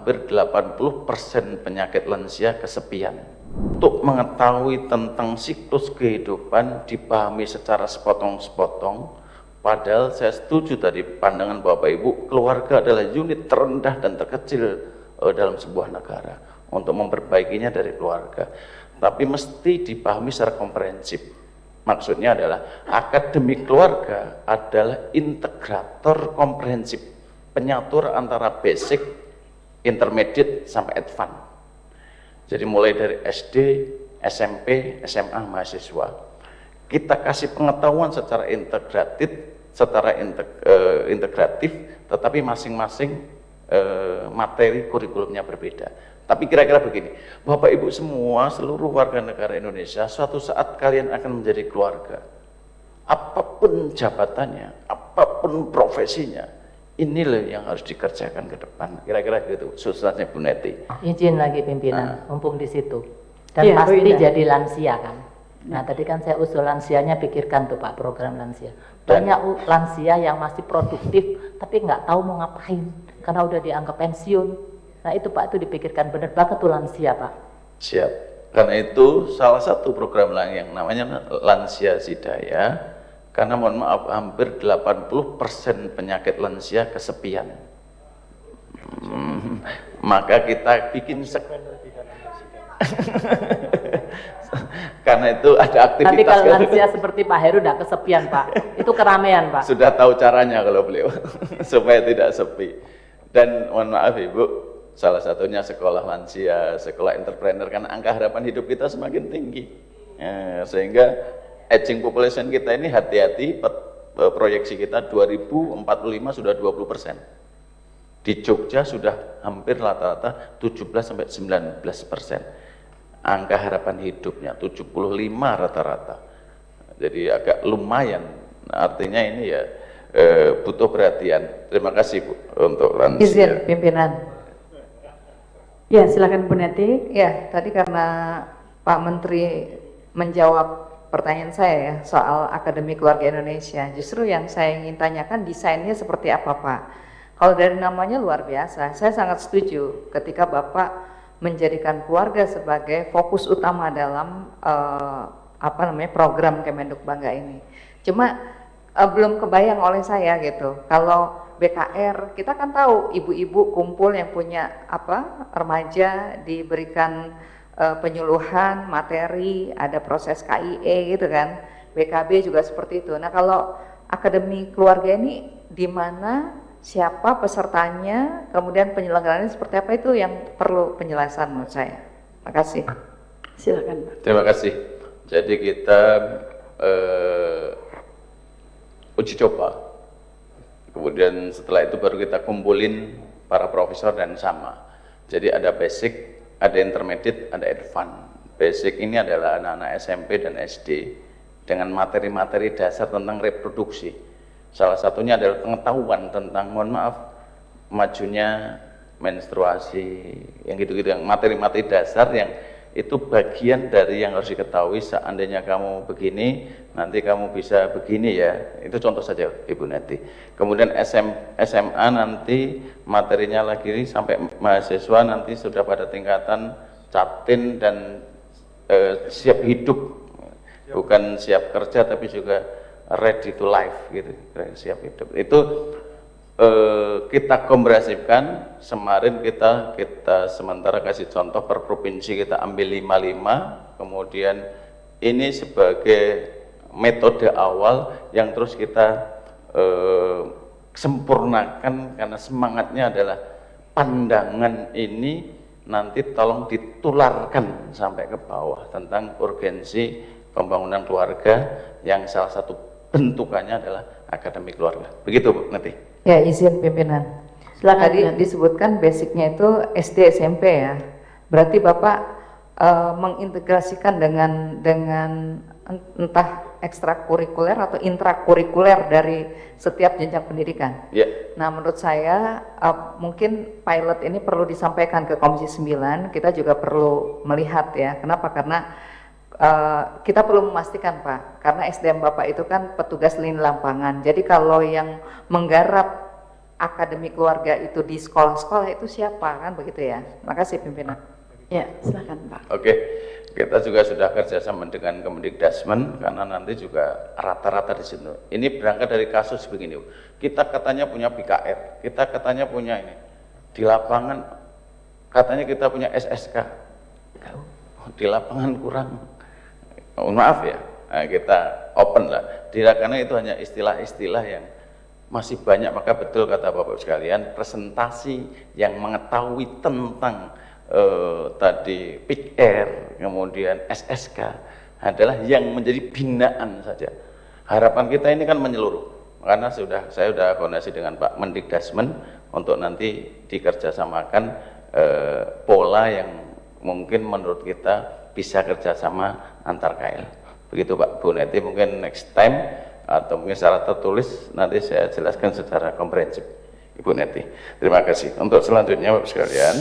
hampir 80% penyakit lansia kesepian. Untuk mengetahui tentang siklus kehidupan dipahami secara sepotong-sepotong, padahal saya setuju tadi pandangan Bapak Ibu, keluarga adalah unit terendah dan terkecil dalam sebuah negara. Untuk memperbaikinya dari keluarga, tapi mesti dipahami secara komprehensif. Maksudnya adalah akademi keluarga adalah integrator komprehensif, penyatur antara basic, intermediate, sampai advance. Jadi mulai dari SD, SMP, SMA, mahasiswa, kita kasih pengetahuan secara integratif, tetapi masing-masing materi kurikulumnya berbeda. Tapi kira-kira begini, Bapak Ibu semua, seluruh warga negara Indonesia, suatu saat kalian akan menjadi keluarga. Apapun jabatannya, apapun profesinya, inilah yang harus dikerjakan ke depan. Kira-kira gitu, substansinya Bu Neti. Izin lagi pimpinan, mumpung di situ. Dan ya, pasti jadi lansia kan. Nah tadi kan saya usul lansianya, pikirkan tuh Pak program lansia. Banyak lansia yang masih produktif, tapi nggak tahu mau ngapain, karena udah dianggap pensiun. Nah itu Pak, itu dipikirkan, bener banget tuh lansia Pak. Siap, karena itu salah satu program lain yang namanya Lansia Sidaya, karena mohon maaf hampir 80% penyakit lansia kesepian. Maka kita bikin karena itu ada aktivitas. Tapi kalau lansia seperti Pak Heru udah kesepian Pak, itu keramaian Pak. Sudah tahu caranya kalau beliau supaya tidak sepi. Dan mohon maaf Ibu, salah satunya sekolah lansia, sekolah entrepreneur, karena angka harapan hidup kita semakin tinggi, sehingga aging population kita ini, hati-hati, proyeksi kita 2045 sudah 20%. Di Jogja sudah hampir rata-rata 17-19%. Angka harapan hidupnya 75 rata-rata. Jadi agak lumayan, artinya ini ya butuh perhatian. Terima kasih Bu untuk lansia. Izin pimpinan. Ya, silakan Bu Neti. Ya, tadi karena Pak Menteri menjawab pertanyaan saya ya soal Akademi Keluarga Indonesia. Justru yang saya ingin tanyakan, desainnya seperti apa Pak? Kalau dari namanya luar biasa, saya sangat setuju ketika Bapak menjadikan keluarga sebagai fokus utama dalam program Kemenduk Bangga ini. Cuma belum kebayang oleh saya gitu. Kalau BKR, kita kan tahu ibu-ibu kumpul yang punya remaja, diberikan penyuluhan, materi, ada proses KIE gitu kan. BKB juga seperti itu. Nah kalau Akademi Keluarga ini di mana, siapa pesertanya, kemudian penyelenggaranya seperti apa, itu yang perlu penjelasan menurut saya. Terima kasih. Silakan Pak. Terima kasih. Jadi kita uji coba. Kemudian setelah itu baru kita kumpulin para profesor dan sama. Jadi ada basic, ada intermediate, ada advance. Basic ini adalah anak-anak SMP dan SD dengan materi-materi dasar tentang reproduksi. Salah satunya adalah pengetahuan tentang, mohon maaf, majunya menstruasi, yang gitu-gitu, yang materi-materi dasar yang itu bagian dari yang harus diketahui. Seandainya kamu begini, nanti kamu bisa begini ya. Itu contoh saja Ibu Neti. Kemudian SMA nanti materinya lagi sampai mahasiswa nanti sudah pada tingkatan captain dan siap hidup. Bukan siap kerja tapi juga ready to life gitu, siap hidup. Itu kita komprehensifkan. Kemarin kita sementara kasih contoh per provinsi, kita ambil 55, kemudian ini sebagai metode awal yang terus kita sempurnakan, karena semangatnya adalah pandangan ini nanti tolong ditularkan sampai ke bawah tentang urgensi pembangunan keluarga yang salah satu bentukannya adalah Akademi Keluarga. Begitu Bu Neti. Ya, izin pimpinan. Tadi disebutkan basicnya itu SD SMP ya. Berarti Bapak mengintegrasikan dengan entah ekstrakurikuler atau intrakurikuler dari setiap jenjang pendidikan. Ya. Nah, menurut saya mungkin pilot ini perlu disampaikan ke Komisi 9. Kita juga perlu melihat ya. Kenapa? Karena kita perlu memastikan Pak, karena SDM Bapak itu kan petugas lini lapangan. Jadi kalau yang menggarap akademi keluarga itu di sekolah-sekolah itu siapa, kan begitu ya. Makasih pimpinan. Ya, silakan Pak. Oke, kita juga sudah kerjasama dengan Kemendikbudrismen karena nanti juga rata-rata di situ. Ini berangkat dari kasus begini. Kita katanya punya BKR, kita katanya punya ini. Di lapangan katanya kita punya SSK. Di lapangan kurang. Maaf ya, nah, kita open lah. Karena itu hanya istilah-istilah yang masih banyak, maka betul kata Bapak sekalian, presentasi yang mengetahui tentang tadi PR, kemudian SSK adalah yang menjadi binaan saja. Harapan kita ini kan menyeluruh, karena saya sudah koordinasi dengan Pak Mendikbudrismen untuk nanti dikerjasamakan pola yang mungkin menurut kita bisa kerjasama antar KL. Begitu Pak Bu Neti, mungkin next time atau mungkin secara tertulis nanti saya jelaskan secara komprehensif Ibu Neti. Terima kasih. Untuk selanjutnya Bapak sekalian,